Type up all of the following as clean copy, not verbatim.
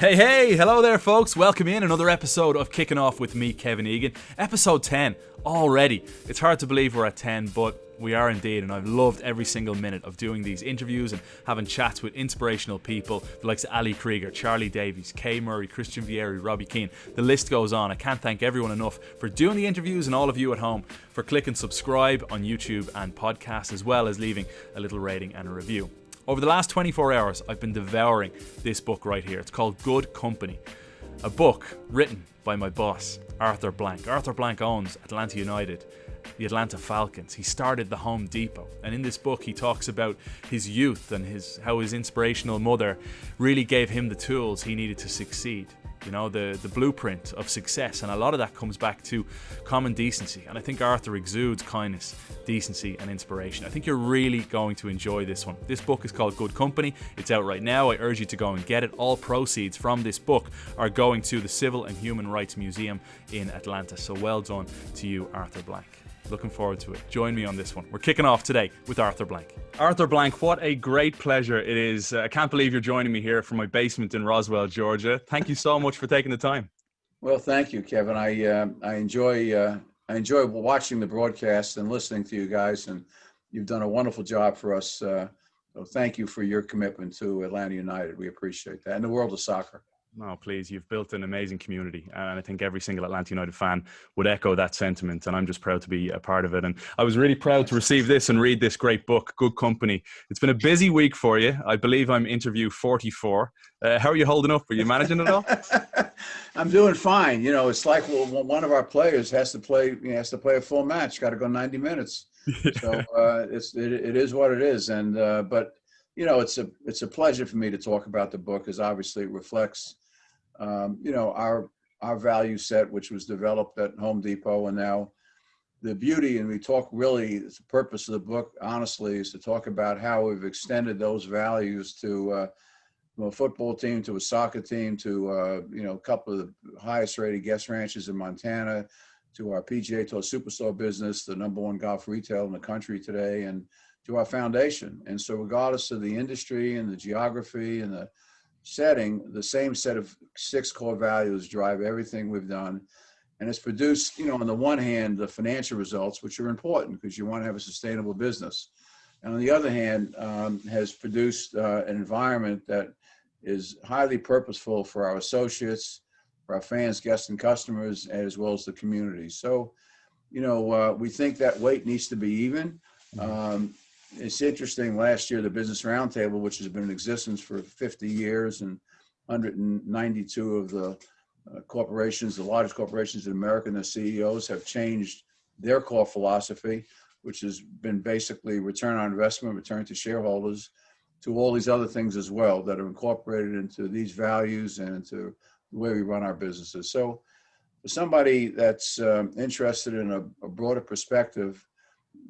Hey, hello there folks, welcome in another episode of Kicking Off with me, Kevin Egan. Episode 10, already. It's hard to believe we're at 10, but we are indeed, and I've loved every single minute of doing these interviews and having chats with inspirational people, the likes of Ali Krieger, Charlie Davies, Kay Murray, Christian Vieri, Robbie Keane. The list goes on. I can't thank everyone enough for doing the interviews and all of you at home for clicking subscribe on YouTube and podcast, as well as leaving a little rating and a review. Over the last 24 hours, I've been devouring this book right here. It's called Good Company, a book written by my boss, Arthur Blank. Arthur Blank owns Atlanta United, the Atlanta Falcons. He started the Home Depot, and in this book he talks about his youth and how his inspirational mother really gave him the tools he needed to succeed. You know, the blueprint of success, and a lot of that comes back to common decency. And I think Arthur exudes kindness, decency and inspiration. I think you're really going to enjoy this one. This book is called Good Company. It's out right now. I urge you to go and get it. All proceeds from this book are going to the Civil and Human Rights Museum in Atlanta. So well done to you, Arthur Blank. Looking forward to it. Join me on this one. We're kicking off today with Arthur Blank. Arthur Blank, what a great pleasure it is. I can't believe you're joining me here from my basement in Roswell, Georgia. Thank you so much for taking the time. Well, thank you, Kevin. I enjoy watching the broadcast and listening to you guys, and you've done a wonderful job for us. So thank you for your commitment to Atlanta United. We appreciate that. And the world of soccer. No, please, you've built an amazing community, and I think every single Atlanta United fan would echo that sentiment, and I'm just proud to be a part of it. And I was really proud to receive this and read this great book, Good Company. It's been a busy week for you. I believe I'm interview 44. How are you holding up? Are you managing it all? I'm doing fine. You know, it's like one of our players has to play a full match, got to go 90 minutes. So it is what it is. And but you know, it's a pleasure for me to talk about the book, because obviously it reflects our value set, which was developed at Home Depot. And now the beauty, and we talk really, the purpose of the book, honestly, is to talk about how we've extended those values to from a football team to a soccer team to a couple of the highest rated guest ranches in Montana, to our PGA Tour Superstore business, the #1 golf retail in the country today, and to our foundation. And so regardless of the industry and the geography and the setting, the same set of 6 core values drive everything we've done. And it's produced, on the one hand, the financial results, which are important because you want to have a sustainable business. And on the other hand, has produced an environment that is highly purposeful for our associates, for our fans, guests, and customers, as well as the community. So, we think that weight needs to be even. It's interesting, last year, the Business Roundtable, which has been in existence for 50 years, and 192 of the corporations, the largest corporations in America, and the CEOs have changed their core philosophy, which has been basically return on investment, return to shareholders, to all these other things as well that are incorporated into these values and into the way we run our businesses. So for somebody that's interested in a broader perspective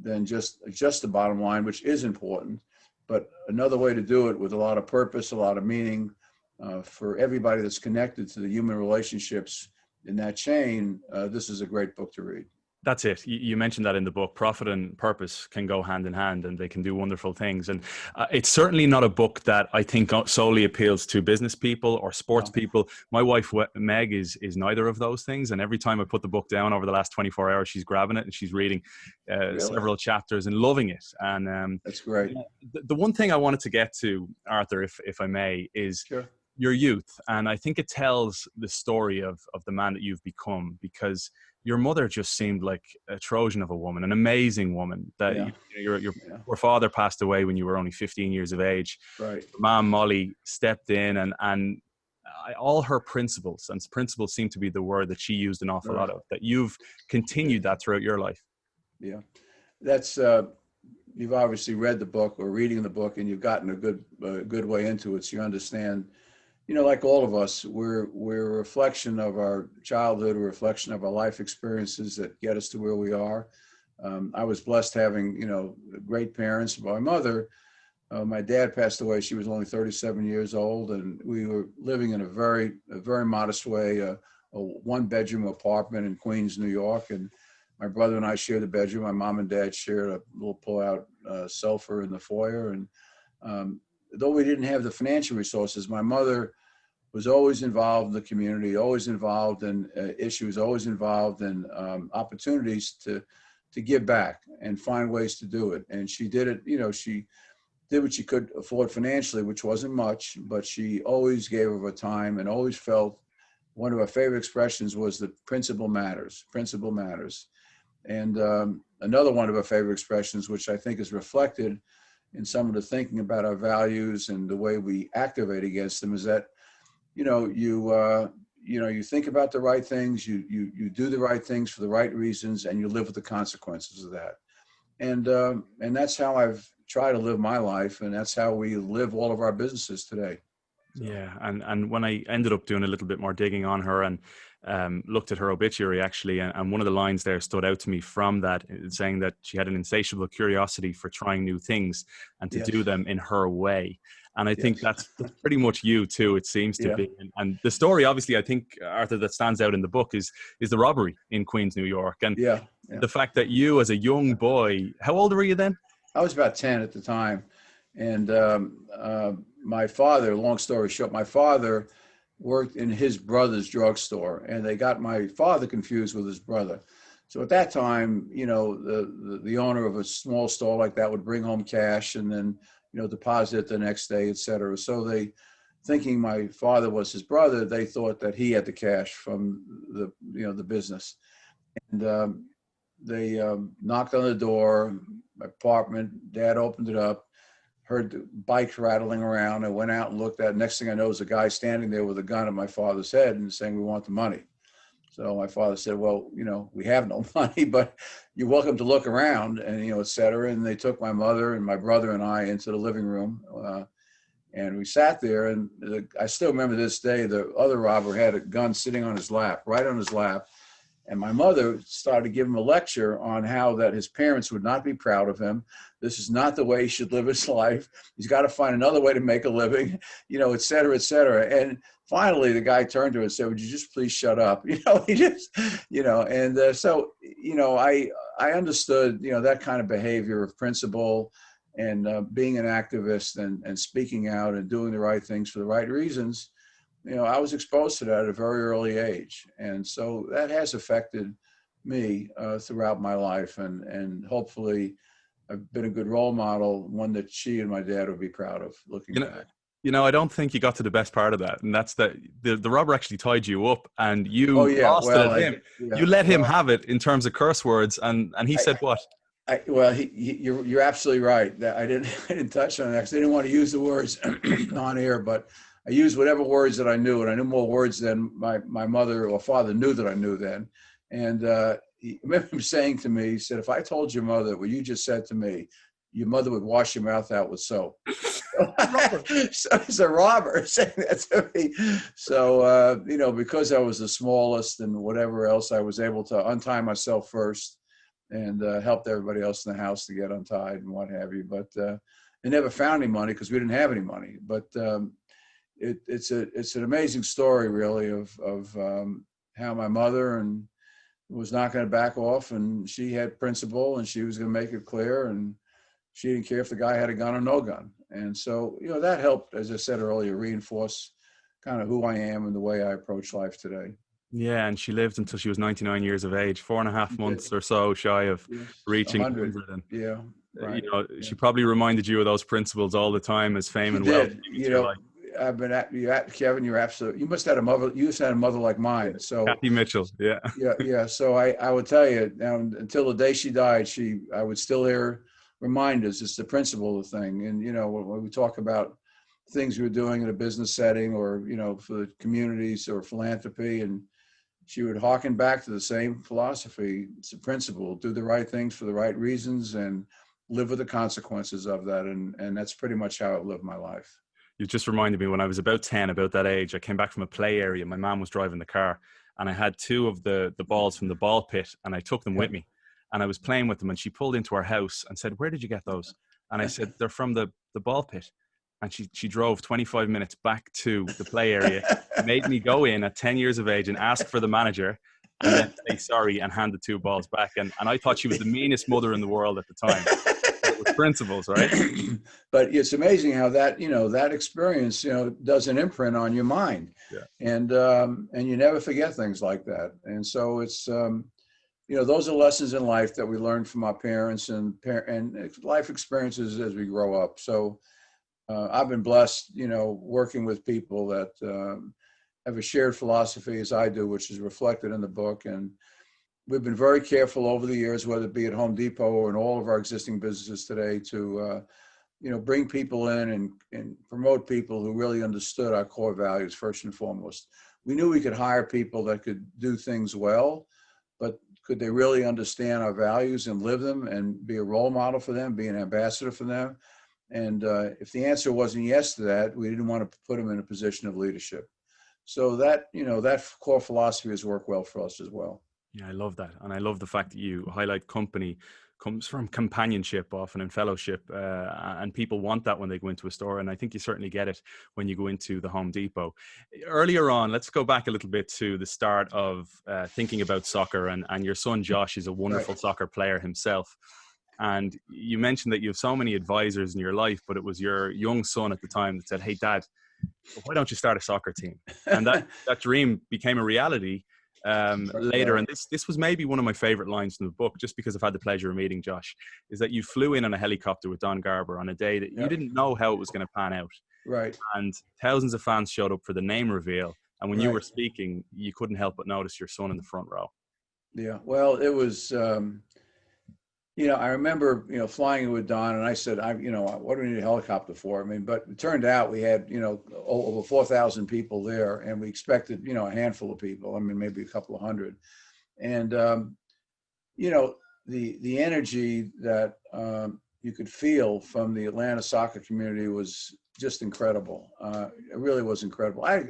than just the bottom line, which is important, but another way to do it with a lot of purpose, a lot of meaning for everybody that's connected to the human relationships in that chain, this is a great book to read. That's it. You mentioned that in the book. Profit and purpose can go hand in hand, and they can do wonderful things. And it's certainly not a book that I think solely appeals to business people or sports people. My wife, Meg, is neither of those things. And every time I put the book down over the last 24 hours, she's grabbing it and she's reading several chapters and loving it. And that's great. The one thing I wanted to get to, Arthur, if I may, is your youth. And I think it tells the story of the man that you've become, because your mother just seemed like a Trojan of a woman, an amazing woman. That your father passed away when you were only 15 years of age. Right. Mom Molly stepped in, and all her principles, and principles seem to be the word that she used an awful lot of, that you've continued that throughout your life. Yeah, that's you've obviously read the book or reading the book, and you've gotten a good way into it, so you understand. Like all of us, we're a reflection of our childhood, a reflection of our life experiences that get us to where we are. I was blessed having, great parents. My mother, my dad passed away. She was only 37 years old, and we were living in a very modest way, a 1-bedroom apartment in Queens, New York. And my brother and I shared a bedroom. My mom and dad shared a little pull-out sofa in the foyer. And though we didn't have the financial resources, my mother was always involved in the community, always involved in issues, always involved in opportunities to give back and find ways to do it. And she did it, she did what she could afford financially, which wasn't much, but she always gave of her time and always felt one of her favorite expressions was that principle matters, principle matters. And another one of her favorite expressions, which I think is reflected in some of the thinking about our values and the way we activate against them, is that, you think about the right things, you do the right things for the right reasons, and you live with the consequences of that. And that's how I've tried to live my life, and that's how we live all of our businesses today. So. Yeah, and when I ended up doing a little bit more digging on her and looked at her obituary, actually, and one of the lines there stood out to me from that, saying that she had an insatiable curiosity for trying new things and to Yes. do them in her way. And I think Yes. that's pretty much you too, it seems to be. And the story, obviously, I think, Arthur, that stands out in the book is the robbery in Queens, New York. And the fact that you, as a young boy, how old were you then? I was about 10 at the time. And my father, long story short, my father worked in his brother's drugstore, and they got my father confused with his brother. So at that time, the owner of a small store like that would bring home cash and then, deposit it the next day, et cetera. So they, thinking my father was his brother, they thought that he had the cash from the business. And they knocked on the door, my apartment. Dad opened it up, heard the bikes rattling around. I went out and looked at it. Next thing I know, was a guy standing there with a gun at my father's head and saying, "We want the money." So my father said, "Well, we have no money, but you're welcome to look around," and, et cetera. And they took my mother and my brother and I into the living room. And we sat there, and I still remember this day, the other robber had a gun sitting on his lap, right on his lap. And my mother started to give him a lecture on how that his parents would not be proud of him. This is not the way he should live his life. He's got to find another way to make a living, et cetera, et cetera. And finally, the guy turned to her and said, "Would you just please shut up?" He just, and so, I understood, that kind of behavior of principle and being an activist and speaking out and doing the right things for the right reasons. I was exposed to that at a very early age. And so that has affected me throughout my life. And hopefully I've been a good role model, one that she and my dad would be proud of looking back. I don't think you got to the best part of that. And that's that the robber actually tied you up and you lost it at him. You let him have it in terms of curse words. And he said what? You're absolutely right. I didn't touch on that because I didn't want to use the words on air, but I used whatever words that I knew, and I knew more words than my mother or father knew that I knew then. And I remember him saying to me, he said, "If I told your mother what you just said to me, your mother would wash your mouth out with soap." So he's a robber saying that to me. So, because I was the smallest and whatever else, I was able to untie myself first and helped everybody else in the house to get untied and what have you. But they never found any money because we didn't have any money. But it's an amazing story, really, of how my mother was not going to back off, and she had principle, and she was going to make it clear, and she didn't care if the guy had a gun or no gun. And so, that helped, as I said earlier, reinforce kind of who I am and the way I approach life today. Yeah, and she lived until she was 99 years of age, 4.5 months or so shy of reaching 100. And, right. She probably reminded you of those principles all the time as fame and wealth. I've been Kevin, you're absolutely, you must have had a mother like mine. So Kathy Mitchell. Yeah. So I would tell you now, until the day she died, I would still hear reminders. It's the principle of the thing. And, when we talk about things we were doing in a business setting or, for the communities or philanthropy, and she would harken back to the same philosophy. It's a principle, do the right things for the right reasons and live with the consequences of that. And that's pretty much how I've lived my life. You just reminded me, when I was about 10, about that age, I came back from a play area. My mom was driving the car and I had 2 of the balls from the ball pit and I took them with me and I was playing with them, and she pulled into our house and said, "Where did you get those?" And I said, "They're from the ball pit." And she drove 25 minutes back to the play area, made me go in at 10 years of age and ask for the manager and then say sorry and hand the 2 balls back. And I thought she was the meanest mother in the world at the time. with principles, right? But it's amazing how that, that experience, does an imprint on your mind, Yeah. and you never forget things like that. And so it's, those are lessons in life that we learn from our parents and life experiences as we grow up. So I've been blessed, working with people that have a shared philosophy as I do, which is reflected in the book. And we've been very careful over the years, whether it be at Home Depot or in all of our existing businesses today, to bring people in and promote people who really understood our core values first and foremost. We knew we could hire people that could do things well, but could they really understand our values and live them and be a role model for them, be an ambassador for them? And if the answer wasn't yes to that, we didn't want to put them in a position of leadership. So that, that core philosophy has worked well for us as well. Yeah, I love that. And I love the fact that you highlight company comes from companionship often and fellowship. And people want that when they go into a store. And I think you certainly get it when you go into the Home Depot. Earlier on, let's go back a little bit to the start of thinking about soccer. And your son, Josh, is a wonderful soccer player himself. And you mentioned that you have so many advisors in your life, but it was your young son at the time that said, "Hey, Dad, why don't you start a soccer team?" And that dream became a reality later. And this was maybe one of my favorite lines in the book, just because I've had the pleasure of meeting Josh, is that you flew in on a helicopter with Don Garber on a day that you didn't know how it was going to pan out. Right. And thousands of fans showed up for the name reveal. And when you were speaking, you couldn't help but notice your son in the front row. Yeah. Well, it was, I remember, flying with Don, and I said, what do we need a helicopter for? I mean, but it turned out we had, over 4,000 people there, and we expected, a handful of people. I mean, maybe a couple of hundred. And, the energy that you could feel from the Atlanta soccer community was just incredible. It really was incredible. I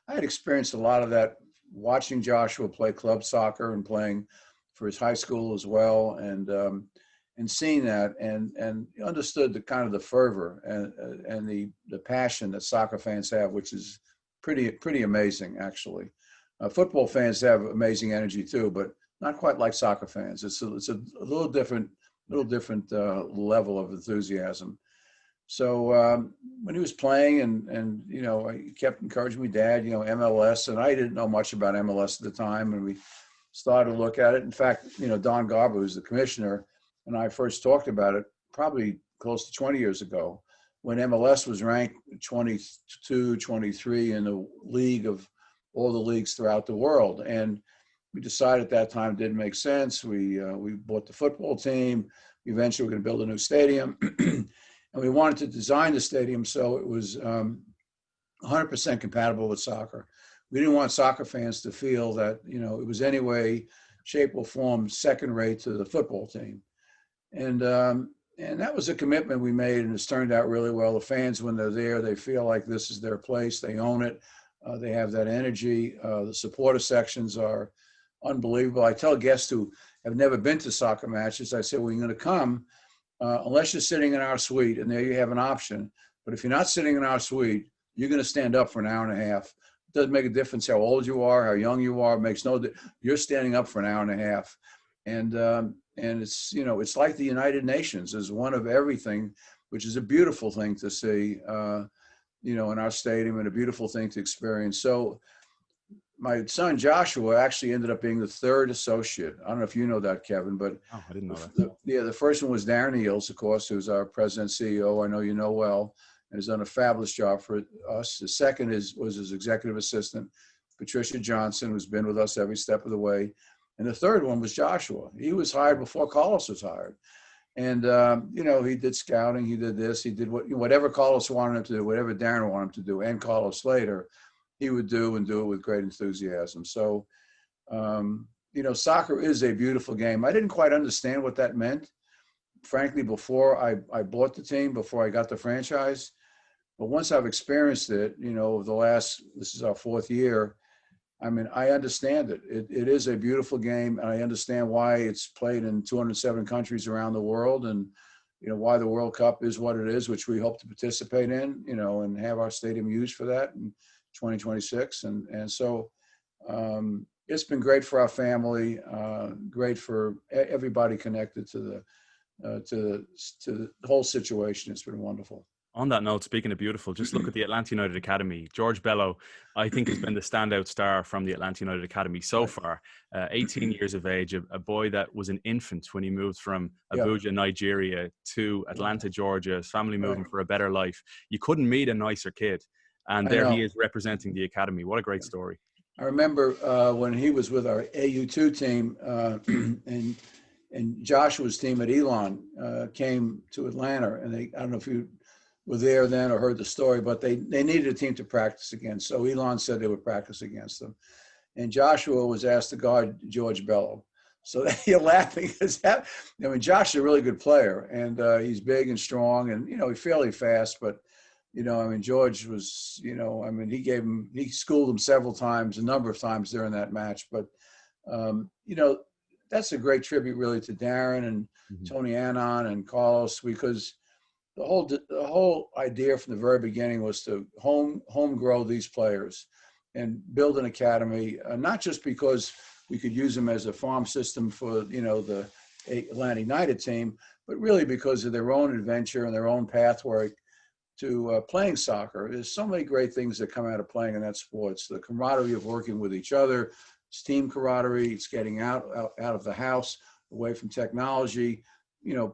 had experienced a lot of that watching Joshua play club soccer and playing for his high school as well, and seeing that and understood the kind of the fervor and the passion that soccer fans have, which is pretty amazing actually. Football fans have amazing energy too, but not quite like soccer fans. It's a little different level of enthusiasm. So when he was playing and he kept encouraging me, "Dad, MLS," and I didn't know much about MLS at the time, and we started to look at it. In fact, Don Garber, who's the commissioner, and I first talked about it probably close to 20 years ago, when MLS was ranked 22, 23 in the league of all the leagues throughout the world. And we decided at that time it didn't make sense. We bought the football team. Eventually, we're going to build a new stadium. And we wanted to design the stadium so it was 100% compatible with soccer. We didn't want soccer fans to feel that, it was any way, shape, or form second rate to the football team. And that was a commitment we made, and it's turned out really well. The fans, when they're there, they feel like this is their place. They own it. They have that energy. The supporter sections are unbelievable. I tell guests who have never been to soccer matches, I say, "Well, you're going to come unless you're sitting in our suite, and there you have an option. But if you're not sitting in our suite, you're going to stand up for an hour and a half. It doesn't make a difference how old you are, how young you are. It makes no difference. You're standing up for an hour and a half." And it's, it's like the United Nations is one of everything, which is a beautiful thing to see, in our stadium, and a beautiful thing to experience. So my son Joshua actually ended up being the third associate. I don't know if you know that, Kevin, but Oh, I didn't know that. the first one was Darren Eels, of course, who's our president CEO. I know you know well, and has done a fabulous job for us. The second was his executive assistant, Patricia Johnson, who's been with us every step of the way. And the third one was Joshua. He was hired before Carlos was hired. And, he did scouting, he did this, he did whatever Carlos wanted him to do, whatever Darren wanted him to do, and Carlos later, he would do it with great enthusiasm. So, soccer is a beautiful game. I didn't quite understand what that meant, frankly, before I bought the team, before I got the franchise. But once I've experienced it, this is our fourth year, I mean, I understand it. It is a beautiful game, and I understand why it's played in 207 countries around the world, and why the World Cup is what it is, which we hope to participate in, and have our stadium used for that in 2026. And so it's been great for our family, great for everybody connected to to the whole situation. It's been wonderful. On that note, speaking of beautiful, just look at the Atlanta United Academy. George Bello, I think, has been the standout star from the Atlanta United Academy so Right. far. 18 years of age, a boy that was an infant when he moved from Yeah. Abuja, Nigeria to Yeah. Atlanta, Georgia, his family Right. moving for a better life. You couldn't meet a nicer kid. And I there he know. is representing the academy. What a great story. I remember when he was with our AU2 team, and Joshua's team at Elon came to Atlanta, and I don't know if you were there then or heard the story, but they needed a team to practice against. So Elon said they would practice against them. And Joshua was asked to guard George Bello. So you're laughing because Josh is a really good player, and he's big and strong, and he's fairly fast. But George was, he schooled him several times, a number of times during that match. But that's a great tribute, really, to Darren and Tony Annan and Carlos, because the whole idea from the very beginning was to home grow these players and build an academy, not just because we could use them as a farm system for the Atlanta United team, but really because of their own adventure and their own pathway to playing soccer. There's so many great things that come out of playing in that sport. It's the camaraderie of working with each other, it's team camaraderie, it's getting out of the house, away from technology,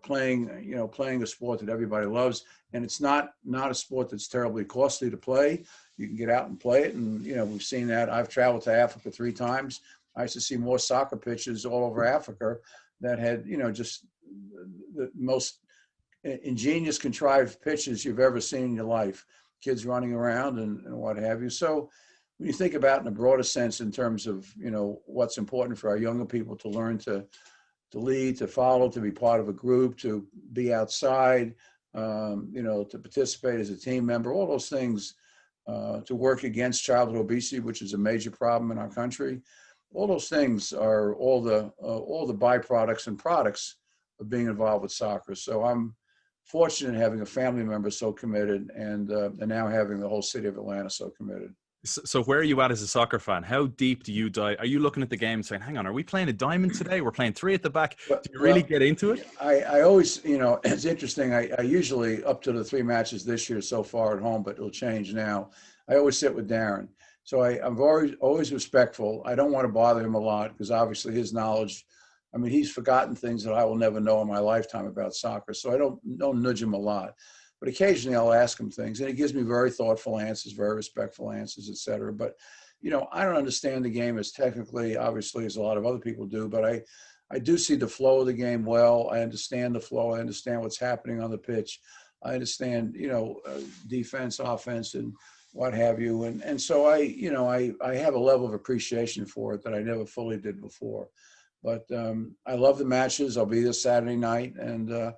playing a sport that everybody loves. And it's not a sport that's terribly costly to play. You can get out and play it. And, we've seen that. I've traveled to Africa 3 times. I used to see more soccer pitches all over Africa that had, just the most ingenious, contrived pitches you've ever seen in your life. Kids running around and what have you. So when you think about in a broader sense in terms of, what's important for our younger people to learn to lead, to follow, to be part of a group, to be outside, to participate as a team member, all those things, to work against childhood obesity, which is a major problem in our country. All those things are all the byproducts and products of being involved with soccer. So I'm fortunate having a family member so committed, and now having the whole city of Atlanta so committed. So where are you at as a soccer fan? How deep do you dive? Are you looking at the game saying, hang on, are we playing a diamond today? We're playing 3 at the back. Do you really get into it? I always, it's interesting. I usually, up to the 3 matches this year so far at home, but it'll change now, I always sit with Darren. So I'm always respectful. I don't want to bother him a lot because obviously his knowledge, he's forgotten things that I will never know in my lifetime about soccer. So I don't nudge him a lot. But occasionally I'll ask him things, and he gives me very thoughtful answers, very respectful answers, et cetera. But, I don't understand the game as technically, obviously, as a lot of other people do, but I do see the flow of the game well. I understand the flow. I understand what's happening on the pitch. I understand, defense, offense, and what have you. And so I have a level of appreciation for it that I never fully did before. But I love the matches. I'll be this Saturday night, and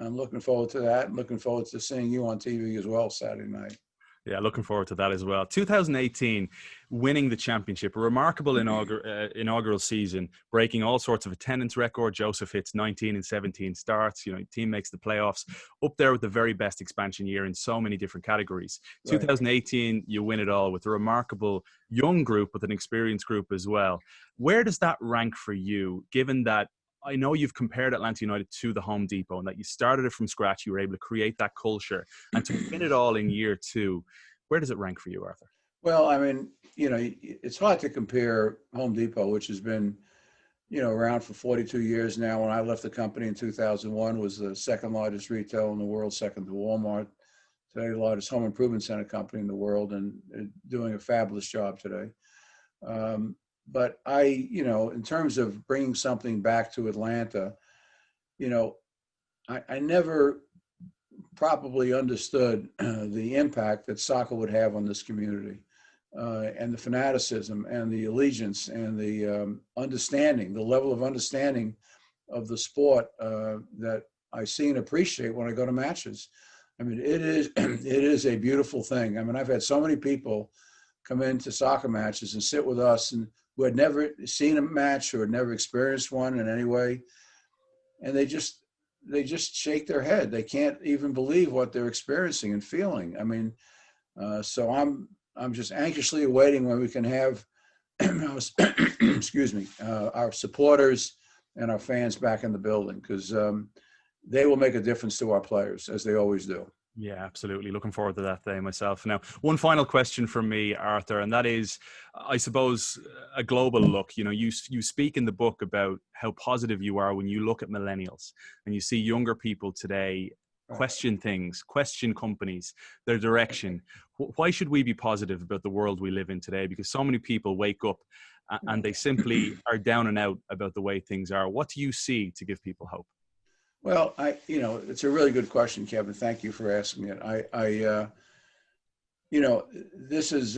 I'm looking forward to that. I'm looking forward to seeing you on TV as well Saturday night. Yeah, looking forward to that as well. 2018, winning the championship, a remarkable inaugural season, breaking all sorts of attendance record. Joseph hits 19 and 17 starts. Team makes the playoffs, up there with the very best expansion year in so many different categories. Right. 2018, you win it all with a remarkable young group, with an experienced group as well. Where does that rank for you, given that I know you've compared Atlanta United to the Home Depot and that you started it from scratch, you were able to create that culture, and to win it all in year 2? Where does it rank for you, Arthur? Well, it's hard to compare Home Depot, which has been, around for 42 years now. When I left the company in 2001, was the 2nd largest retailer in the world, second to Walmart. Today, the largest home improvement center company in the world, and doing a fabulous job today. But in terms of bringing something back to Atlanta, I never properly understood the impact that soccer would have on this community, and the fanaticism and the allegiance and the understanding, the level of understanding of the sport that I see and appreciate when I go to matches. It is a beautiful thing. I've had so many people come into soccer matches and sit with us and who had never seen a match or had never experienced one in any way. And they just shake their head. They can't even believe what they're experiencing and feeling. So I'm just anxiously awaiting when we can have our supporters and our fans back in the building. Because, they will make a difference to our players, as they always do. Yeah, absolutely. Looking forward to that day myself. Now, one final question from me, Arthur, and that is, I suppose, a global look. You speak in the book about how positive you are when you look at millennials and you see younger people today question things, question companies, their direction. Why should we be positive about the world we live in today? Because so many people wake up and they simply are down and out about the way things are. What do you see to give people hope? Well, it's a really good question, Kevin. Thank you for asking it. This is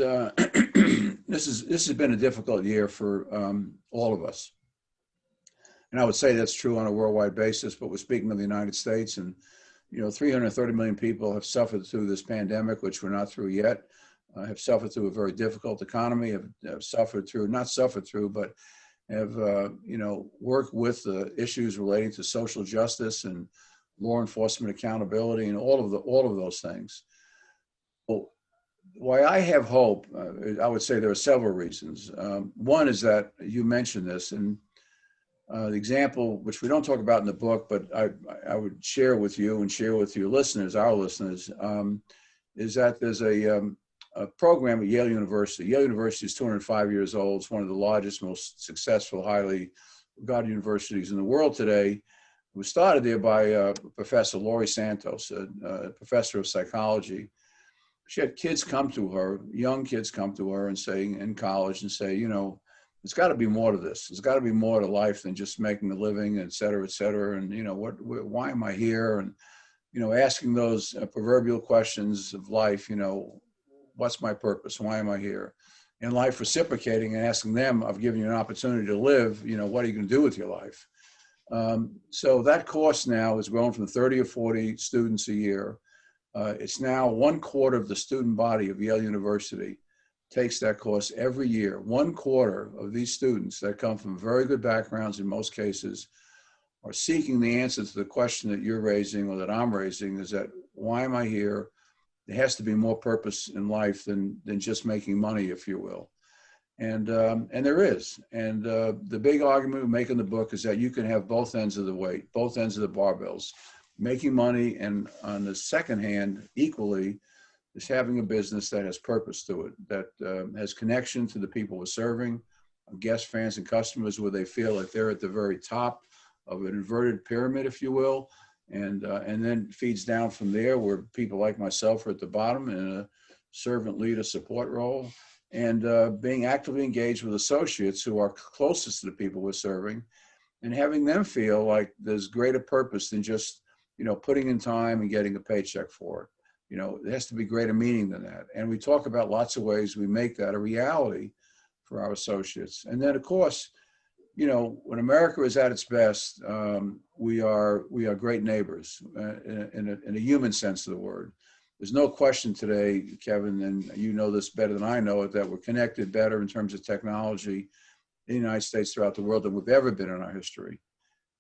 this has been a difficult year for all of us, and I would say that's true on a worldwide basis. But we're speaking of the United States, and 330 million people have suffered through this pandemic, which we're not through yet. Have suffered through a very difficult economy. Have not suffered through, but have worked with the issues relating to social justice and law enforcement accountability and all of those things. Well, why I have hope, I would say there are several reasons. One is that you mentioned this, and the example, which we don't talk about in the book, but I would share with you and share with your listeners, our listeners, is that there's a program at Yale University. Yale University is 205 years old. It's one of the largest, most successful, highly regarded universities in the world today. It was started there by Professor Laurie Santos, a professor of psychology. She had kids come to her, young kids come to her and say, in college, and say, there's got to be more to this. There's got to be more to life than just making a living, et cetera, et cetera. And, why am I here? And, asking those proverbial questions of life, what's my purpose? Why am I here? In life, reciprocating and asking them, I've given you an opportunity to live, what are you going to do with your life? So that course now has grown from 30 or 40 students a year. It's now 1/4 of the student body of Yale University takes that course every year. 1/4 of these students that come from very good backgrounds in most cases are seeking the answer to the question that you're raising or that I'm raising, is that why am I here? There has to be more purpose in life than just making money, if you will. And there is. And the big argument we make in the book is that you can have both ends of the weight, both ends of the barbells, making money, and on the second hand, equally, is having a business that has purpose to it, that has connection to the people we're serving, guests, fans, and customers, where they feel like they're at the very top of an inverted pyramid, if you will. And then feeds down from there, where people like myself are at the bottom in a servant leader support role, and being actively engaged with associates who are closest to the people we're serving, and having them feel like there's greater purpose than just putting in time and getting a paycheck for it. There has to be greater meaning than that. And we talk about lots of ways we make that a reality for our associates. And then, of course, when America is at its best, we are great neighbors in a human sense of the word. There's no question today, Kevin, and you know this better than I know it, that we're connected better in terms of technology in the United States throughout the world than we've ever been in our history.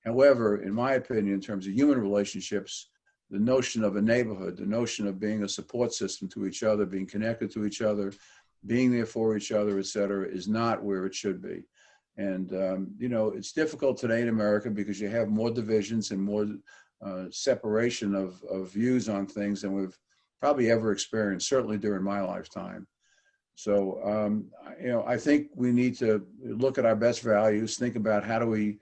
However, in my opinion, in terms of human relationships, the notion of a neighborhood, the notion of being a support system to each other, being connected to each other, being there for each other, et cetera, is not where it should be. And, it's difficult today in America because you have more divisions and more separation of views on things than we've probably ever experienced, certainly during my lifetime. So, I think we need to look at our best values, think about how do we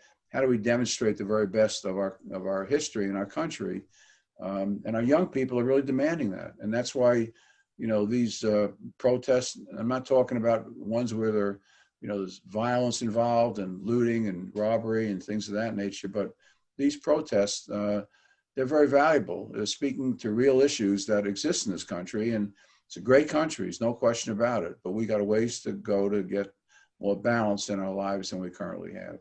demonstrate the very best of our history and our country. And our young people are really demanding that. And that's why, these protests, I'm not talking about ones where there's violence involved and looting and robbery and things of that nature. But these protests, they're very valuable. They're speaking to real issues that exist in this country. And it's a great country, there's no question about it. But we got a ways to go to get more balance in our lives than we currently have.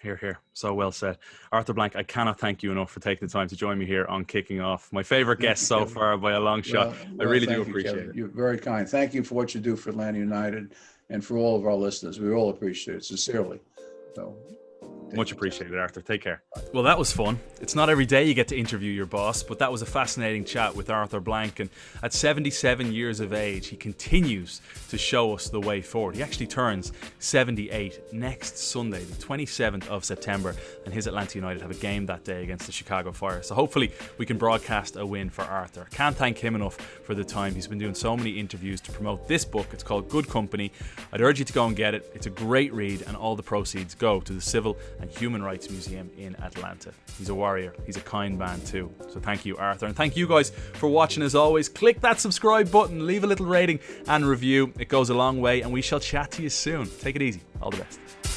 Hear, hear. So well said. Arthur Blank, I cannot thank you enough for taking the time to join me here on Kicking Off. My favorite guest so far by a long shot. I really do appreciate it. You're very kind. Thank you for what you do for Atlanta United and for all of our listeners. We all appreciate it sincerely. So. Much appreciated, Arthur. Take care. Well, that was fun. It's not every day you get to interview your boss, but that was a fascinating chat with Arthur Blank. And at 77 years of age, he continues to show us the way forward. He actually turns 78 next Sunday, the 27th of September, and his Atlanta United have a game that day against the Chicago Fire. So hopefully we can broadcast a win for Arthur. Can't thank him enough for the time. He's been doing so many interviews to promote this book. It's called Good Company. I'd urge you to go and get it. It's a great read, and all the proceeds go to the Civil and Human Rights Museum in Atlanta. He's a warrior. He's a kind man too. So thank you, Arthur. And thank you guys for watching as always. Click that subscribe button, leave a little rating and review. It goes a long way, and we shall chat to you soon. Take it easy. All the best.